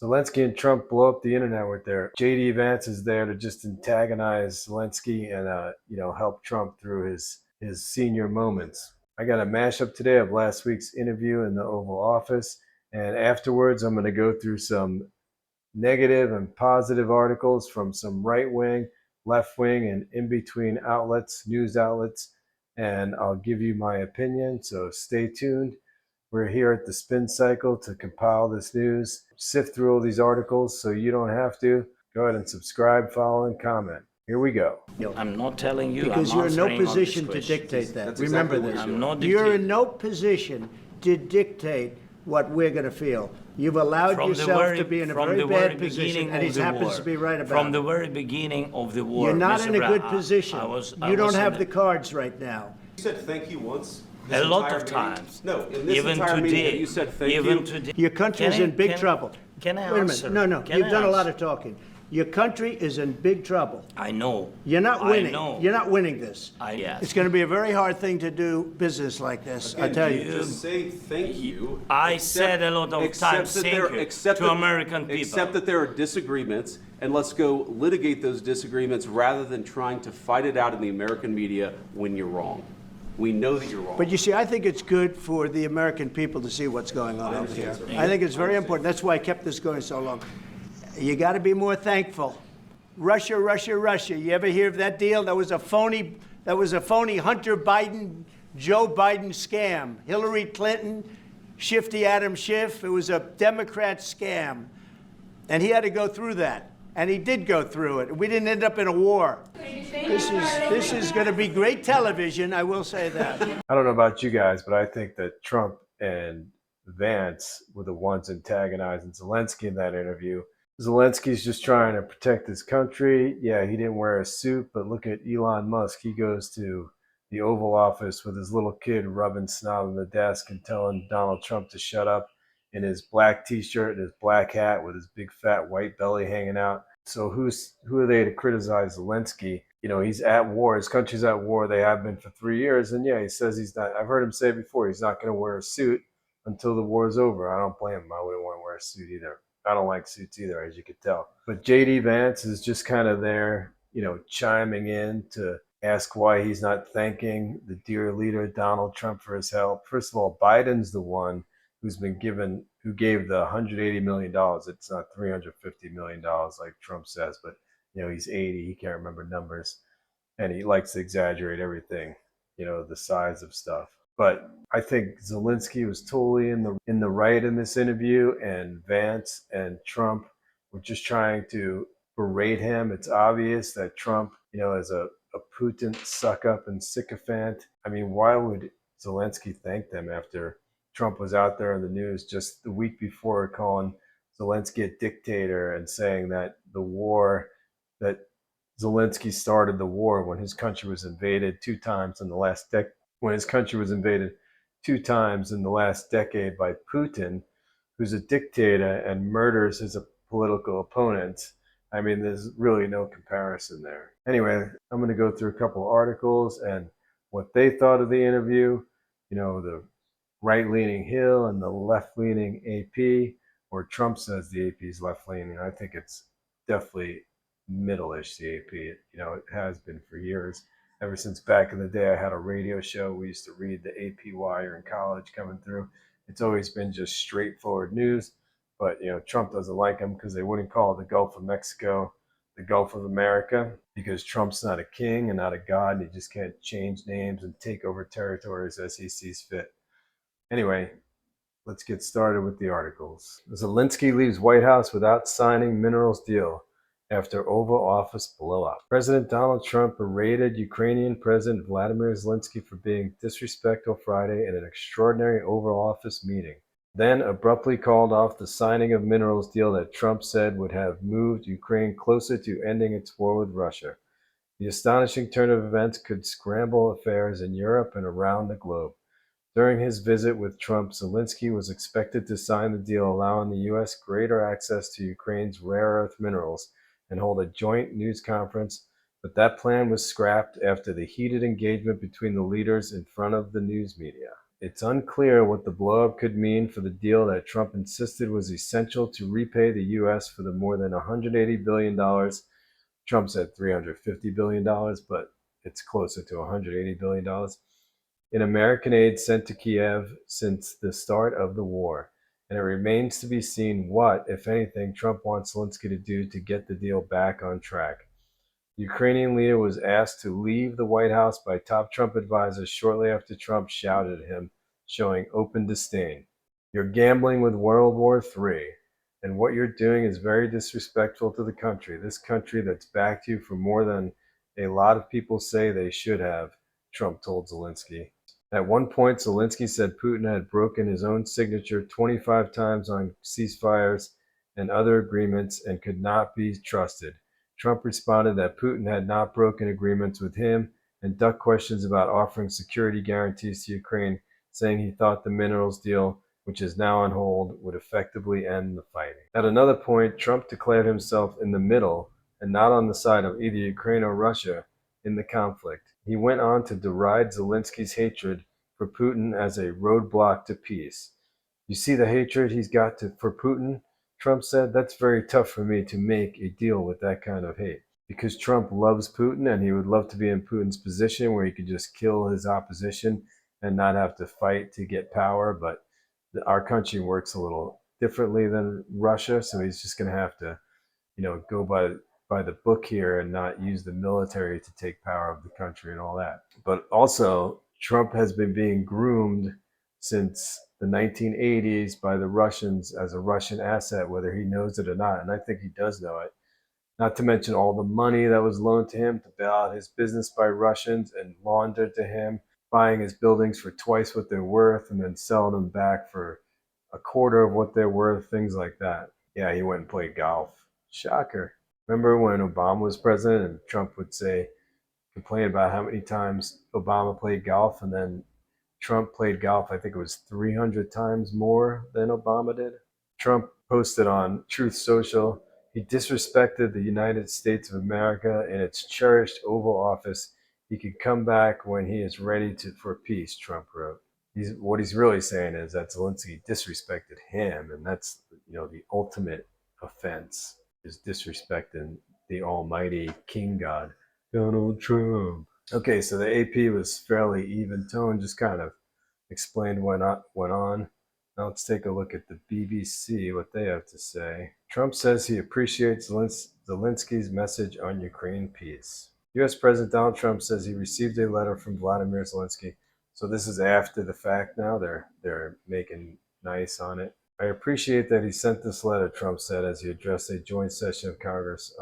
Zelensky and Trump blow up the internet with their JD Vance is there to just antagonize Zelensky and help Trump through his senior moments. I got a mashup today of last week's interview in the Oval Office, and afterwards I'm going to go through some negative and positive articles from some right wing, left wing, and in between outlets, news outlets, and I'll give you my opinion. So stay tuned. We're here at the Spin Cycle to compile this news, sift through all these articles so you don't have to. Go ahead and subscribe, follow, and comment. Here we go. I'm not telling you. Because I'm you're in no answering all these position to questions. dictate that. That's Remember exactly this. what I'm not You're dictating. in no position to dictate what we're going to feel. You've allowed From the yourself very- to be in a from very the very bad position, beginning and he of the happens war. to be right about From the it. very beginning of the war. You're not Mr. in a good Brown, position. I was You don't have in the cards right now. You said thank you once. a this lot entire of meeting? times. No, in this even entire today, meeting, you said thank even you. Today. Your country is Can I- in big can- trouble. Can I Wait a answer? minute. No. Can You've I done a lot answer? of talking. Your country is in big trouble. I know. You're not I winning. know. You're not winning this. Yes. It's going to be a very hard thing to do business like this, I Again, tell you you. just say thank you. I except- said a lot of except times that thank there- you except to that- American people. Except that there are disagreements, and let's go litigate those disagreements rather than trying to fight it out in the American media when you're wrong. We know that you're wrong. But you see, I think it's good for the American people to see what's going on over here. I think it's very important. That's why I kept this going so long. You got to be more thankful. Russia, Russia, Russia. You ever hear of that deal? That was a phony Hunter Biden, Joe Biden scam. Hillary Clinton, Shifty Adam Schiff. It was a Democrat scam. And he had to go through that. And he did go through it. We didn't end up in a war. This is going to be great television, I will say that. I don't know about you guys, but I think that Trump and Vance were the ones antagonizing Zelensky in that interview. Zelensky's just trying to protect his country. Yeah, he didn't wear a suit, but look at Elon Musk. He goes to the Oval Office with his little kid rubbing snot on the desk and telling Donald Trump to shut up in his black t-shirt and his black hat with his big fat white belly hanging out. So who are they to criticize Zelensky? You know, he's at war. His country's at war. They have been for 3 years. And yeah, he says he's not. I've heard him say before, he's not going to wear a suit until the war is over. I don't blame him. I wouldn't want to wear a suit either. I don't like suits either, as you could tell. But JD Vance is just kind of there, chiming in to ask why he's not thanking the dear leader, Donald Trump, for his help. First of all, Biden's the one who gave the $180 million. It's not $350 million like Trump says, but he's 80. He can't remember numbers. And he likes to exaggerate everything, the size of stuff. But I think Zelensky was totally in the right in this interview, and Vance and Trump were just trying to berate him. It's obvious that Trump, is a Putin suck up and sycophant. I mean, why would Zelensky thank them after Trump was out there in the news just the week before calling Zelensky a dictator and saying that that Zelensky started the war when his country was invaded two times in the last decade. When his country was invaded 2 times in the last decade by Putin, who's a dictator and murders his political opponents. I mean, there's really no comparison there. Anyway, I'm going to go through a couple of articles and what they thought of the interview. The right-leaning Hill and the left-leaning AP, or Trump says the AP is left-leaning. I think it's definitely middle-ish, the AP. It has been for years. Ever since back in the day, I had a radio show. We used to read the AP Wire in college coming through. It's always been just straightforward news. But, Trump doesn't like him because they wouldn't call the Gulf of Mexico the Gulf of America because Trump's not a king and not a god. And he just can't change names and take over territories as he sees fit. Anyway, let's get started with the articles. Zelensky leaves White House without signing minerals deal after Oval Office blow-up. President Donald Trump berated Ukrainian President Vladimir Zelensky for being disrespectful Friday in an extraordinary Oval Office meeting, then abruptly called off the signing of minerals deal that Trump said would have moved Ukraine closer to ending its war with Russia. The astonishing turn of events could scramble affairs in Europe and around the globe. During his visit with Trump, Zelensky was expected to sign the deal allowing the U.S. greater access to Ukraine's rare earth minerals and hold a joint news conference, but that plan was scrapped after the heated engagement between the leaders in front of the news media. It's unclear what the blowup could mean for the deal that Trump insisted was essential to repay the U.S. for the more than $180 billion. Trump said $350 billion, but it's closer to $180 billion in American aid sent to Kiev since the start of the war. And it remains to be seen what, if anything, Trump wants Zelensky to do to get the deal back on track. The Ukrainian leader was asked to leave the White House by top Trump advisors shortly after Trump shouted at him, showing open disdain. You're gambling with World War III, and what you're doing is very disrespectful to the country, this country that's backed you for more than a lot of people say they should have, Trump told Zelensky. At one point, Zelensky said Putin had broken his own signature 25 times on ceasefires and other agreements and could not be trusted. Trump responded that Putin had not broken agreements with him and ducked questions about offering security guarantees to Ukraine, saying he thought the minerals deal, which is now on hold, would effectively end the fighting. At another point, Trump declared himself in the middle and not on the side of either Ukraine or Russia in the conflict. He went on to deride Zelensky's hatred for Putin as a roadblock to peace. You see the hatred he's got for Putin? Trump said, that's very tough for me to make a deal with that kind of hate. Because Trump loves Putin and he would love to be in Putin's position where he could just kill his opposition and not have to fight to get power. But our country works a little differently than Russia, so he's just going to have to, go by the book here and not use the military to take power of the country and all that. But also, Trump has been being groomed since the 1980s by the Russians as a Russian asset, whether he knows it or not. And I think he does know it. Not to mention all the money that was loaned to him to bail out his business by Russians and laundered to him, buying his buildings for twice what they're worth and then selling them back for a quarter of what they're worth, things like that. Yeah, he went and played golf. Shocker. Remember when Obama was president and Trump would complain about how many times Obama played golf, and then Trump played golf, I think it was 300 times more than Obama did. Trump posted on Truth Social, he disrespected the United States of America in its cherished Oval Office. He could come back when he is ready for peace, Trump wrote. What he's really saying is that Zelensky disrespected him, and that's the ultimate offense, is disrespecting the almighty King God, Donald Trump. Okay, so the AP was fairly even tone, just kind of explained what went on. Now let's take a look at the BBC, what they have to say. Trump says he appreciates Zelensky's message on Ukraine peace. U.S. President Donald Trump says he received a letter from Vladimir Zelensky. So this is after the fact now. They're making nice on it. I appreciate that he sent this letter, Trump said as he addressed a joint session of Congress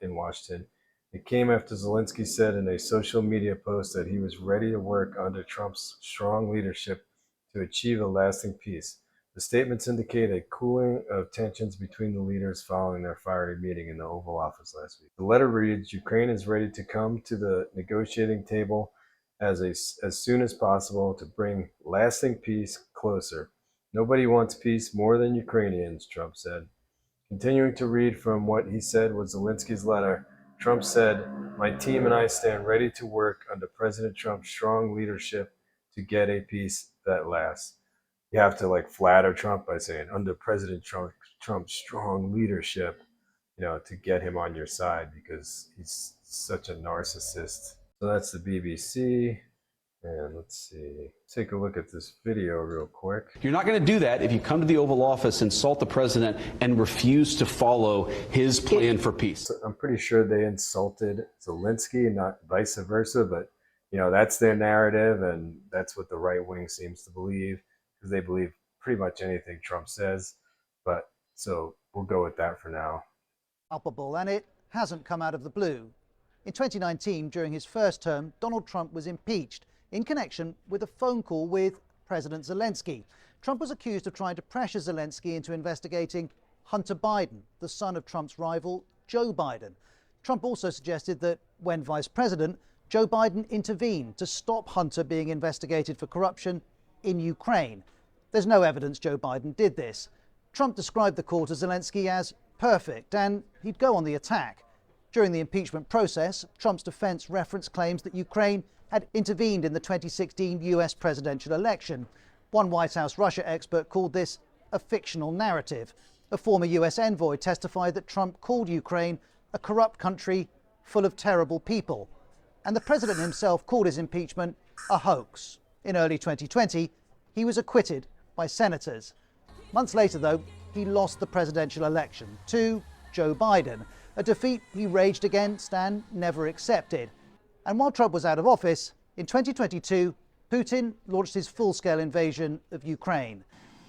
in Washington. It came after Zelensky said in a social media post that he was ready to work under Trump's strong leadership to achieve a lasting peace. The statements indicate a cooling of tensions between the leaders following their fiery meeting in the Oval Office last week. The letter reads, Ukraine is ready to come to the negotiating table as soon as possible to bring lasting peace closer. Nobody wants peace more than Ukrainians, Trump said. Continuing to read from what he said was Zelensky's letter, Trump said, my team and I stand ready to work under President Trump's strong leadership to get a peace that lasts. You have to flatter Trump by saying under President Trump's strong leadership, to get him on your side because he's such a narcissist. So that's the BBC. And let's see, take a look at this video real quick. You're not going to do that if you come to the Oval Office, insult the president, and refuse to follow his plan for peace. So I'm pretty sure they insulted Zelensky, not vice versa, but that's their narrative, and that's what the right wing seems to believe, because they believe pretty much anything Trump says. But so we'll go with that for now. Palpable, and it hasn't come out of the blue. In 2019, during his first term, Donald Trump was impeached in connection with a phone call with President Zelensky. Trump was accused of trying to pressure Zelensky into investigating Hunter Biden, the son of Trump's rival, Joe Biden. Trump also suggested that when vice president, Joe Biden intervened to stop Hunter being investigated for corruption in Ukraine. There's no evidence Joe Biden did this. Trump described the call to Zelensky as perfect, and he'd go on the attack. During the impeachment process, Trump's defense referenced claims that Ukraine had intervened in the 2016 US presidential election. One White House Russia expert called this a fictional narrative. A former US envoy testified that Trump called Ukraine a corrupt country full of terrible people. And the president himself called his impeachment a hoax. In early 2020, he was acquitted by senators. Months later, though, he lost the presidential election to Joe Biden, a defeat he raged against and never accepted. And while Trump was out of office, in 2022, Putin launched his full-scale invasion of Ukraine.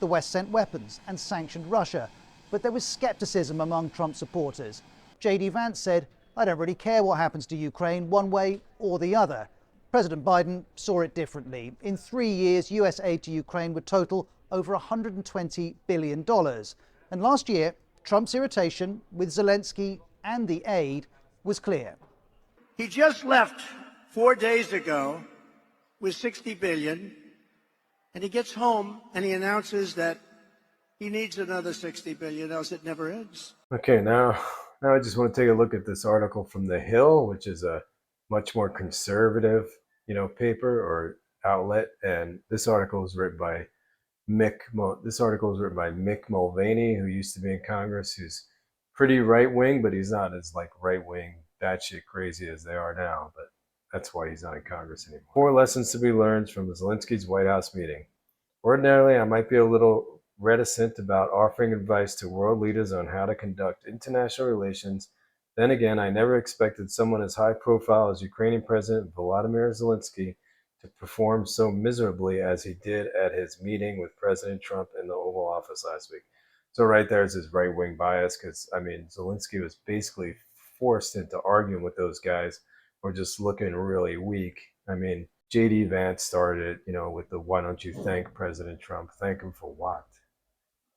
The West sent weapons and sanctioned Russia, but there was skepticism among Trump supporters. J.D. Vance said, "I don't really care what happens to Ukraine one way or the other." President Biden saw it differently. In 3 years, US aid to Ukraine would total over $120 billion. And last year, Trump's irritation with Zelensky and the aid was clear. He just left 4 days ago with $60 billion, and he gets home and he announces that he needs another $60 billion, else it never ends. Okay, now I just want to take a look at this article from The Hill, which is a much more conservative, paper or outlet. And this article was written by Mick Mulvaney, who used to be in Congress, who's pretty right-wing, but he's not as right-wing, batshit crazy as they are now. But that's why he's not in Congress anymore. 4 lessons to be learned from Zelensky's White House meeting. Ordinarily, I might be a little reticent about offering advice to world leaders on how to conduct international relations. Then again, I never expected someone as high profile as Ukrainian President Volodymyr Zelensky to perform so miserably as he did at his meeting with President Trump in the Oval Office last week. So right there's his right-wing bias, because, Zelensky was basically forced into arguing with those guys who are just looking really weak. J.D. Vance started it, with the "why don't you thank President Trump?" Thank him for what?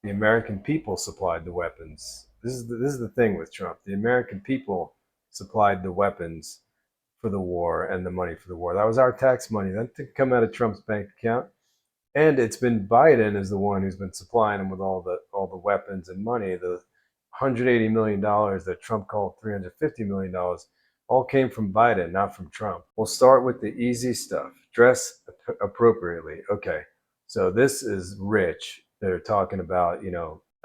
The American people supplied the weapons. This is the thing with Trump. The American people supplied the weapons for the war and the money for the war. That was our tax money. That didn't come out of Trump's bank account. And it's been Biden is the one who's been supplying him with all the weapons and money. The $180 million that Trump called $350 million all came from Biden, not from Trump. We'll start with the easy stuff. Dress appropriately. Okay, so this is rich. They're talking about,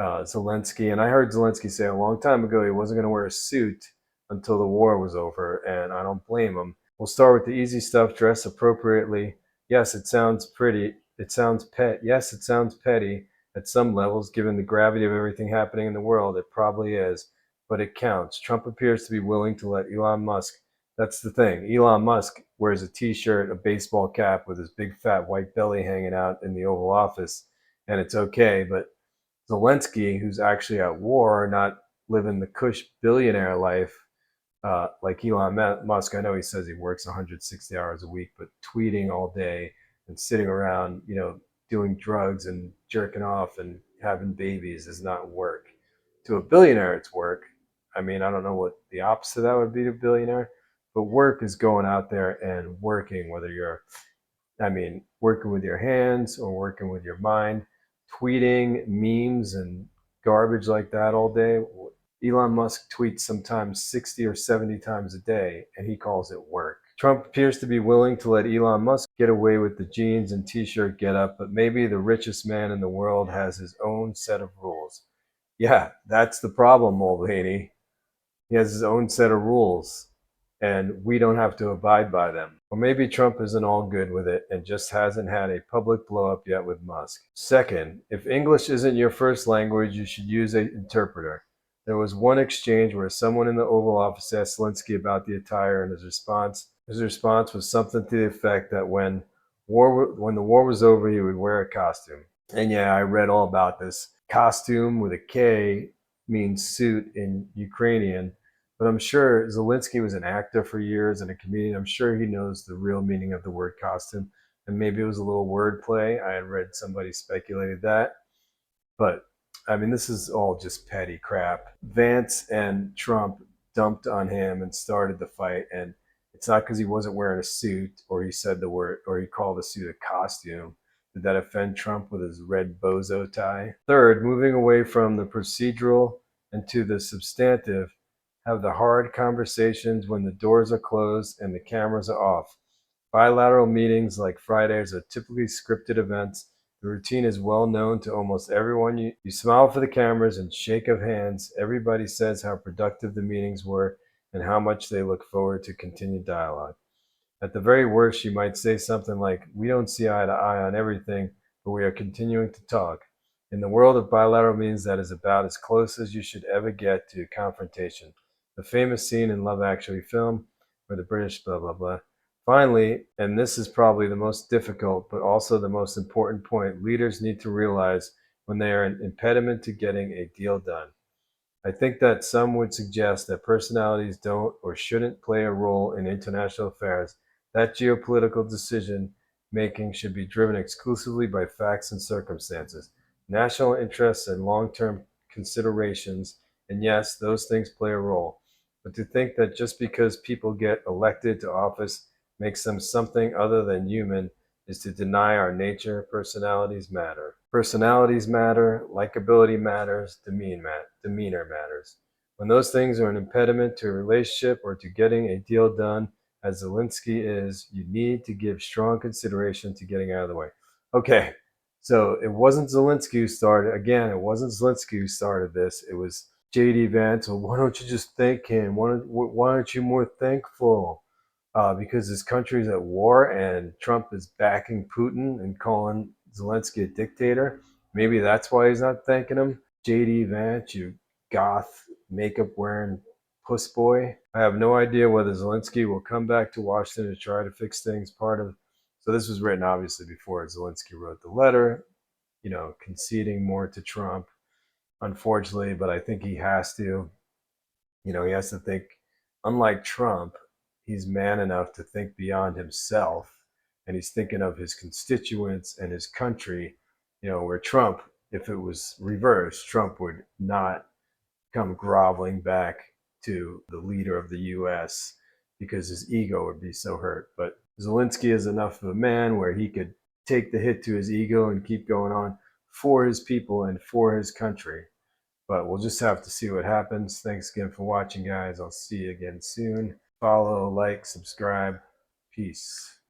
Zelensky. And I heard Zelensky say a long time ago he wasn't going to wear a suit until the war was over, and I don't blame him. We'll start with the easy stuff. Dress appropriately. Yes, it sounds pretty. It sounds Yes, it sounds petty at some levels, given the gravity of everything happening in the world. It probably is, but it counts. Trump appears to be willing to let Elon Musk. That's the thing. Elon Musk wears a t-shirt, a baseball cap with his big fat white belly hanging out in the Oval Office, and it's okay. But Zelensky, who's actually at war, not living the cush billionaire life, like Elon Musk. I know he says he works 160 hours a week, but tweeting all day and sitting around, doing drugs and jerking off and having babies is not work. To a billionaire, it's work. I don't know what the opposite of that would be to a billionaire, but work is going out there and working, whether you're, working with your hands or working with your mind, tweeting memes and garbage like that all day. Elon Musk tweets sometimes 60 or 70 times a day, and he calls it work. Trump appears to be willing to let Elon Musk get away with the jeans and t-shirt getup, but maybe the richest man in the world has his own set of rules. Yeah, that's the problem, Mulvaney. He has his own set of rules, and we don't have to abide by them. Or maybe Trump isn't all good with it and just hasn't had a public blow-up yet with Musk. Second, if English isn't your first language, you should use an interpreter. There was one exchange where someone in the Oval Office asked Zelensky about the attire, and his response was something to the effect that when the war was over, he would wear a costume. And yeah, I read all about this. Costume with a K means suit in Ukrainian, but I'm sure Zelensky was an actor for years and a comedian. I'm sure he knows the real meaning of the word costume, and maybe it was a little wordplay. I had read somebody speculated that, but this is all just petty crap. Vance and Trump dumped on him and started the fight, and it's not because he wasn't wearing a suit or he said the word or he called the suit a costume. Did that offend Trump with his red bozo tie? Third, moving away from the procedural and to the substantive, have the hard conversations when the doors are closed and the cameras are off. Bilateral meetings like Fridays are typically scripted events. The routine is well known to almost everyone. You smile for the cameras and shake of hands. Everybody says how productive the meetings were and how much they look forward to continued dialogue. At the very worst, you might say something like, "We don't see eye to eye on everything, but we are continuing to talk." In the world of bilateral meetings, that is about as close as you should ever get to confrontation. The famous scene in Love Actually film where the British blah blah blah. Finally, and this is probably the most difficult but also the most important point, leaders need to realize when they are an impediment to getting a deal done. I think that some would suggest that personalities don't or shouldn't play a role in international affairs, that geopolitical decision making should be driven exclusively by facts and circumstances, national interests and long-term considerations, and yes, those things play a role. But to think that just because people get elected to office makes them something other than human is to deny our nature. Personalities matter. Personalities matter, likability matters, demeanor matters. When those things are an impediment to a relationship or to getting a deal done, as Zelensky is, you need to give strong consideration to getting out of the way. Okay, so it wasn't Zelensky who started. Again, it wasn't Zelensky who started this. It was J.D. Vance. So why don't you just thank him? Why aren't you more thankful? Because his country is at war and Trump is backing Putin and calling Zelensky a dictator. Maybe that's why he's not thanking him. J.D. Vance, you goth makeup wearing puss boy. I have no idea whether Zelensky will come back to Washington to try to fix things. So this was written obviously before Zelensky wrote the letter, conceding more to Trump, unfortunately, but I think he has to. He has to think, unlike Trump, he's man enough to think beyond himself and he's thinking of his constituents and his country, where Trump, if it was reversed, Trump would not come groveling back to the leader of the US because his ego would be so hurt. But Zelensky is enough of a man where he could take the hit to his ego and keep going on for his people and for his country. But we'll just have to see what happens. Thanks again for watching, guys. I'll see you again soon. Follow, like, subscribe. Peace.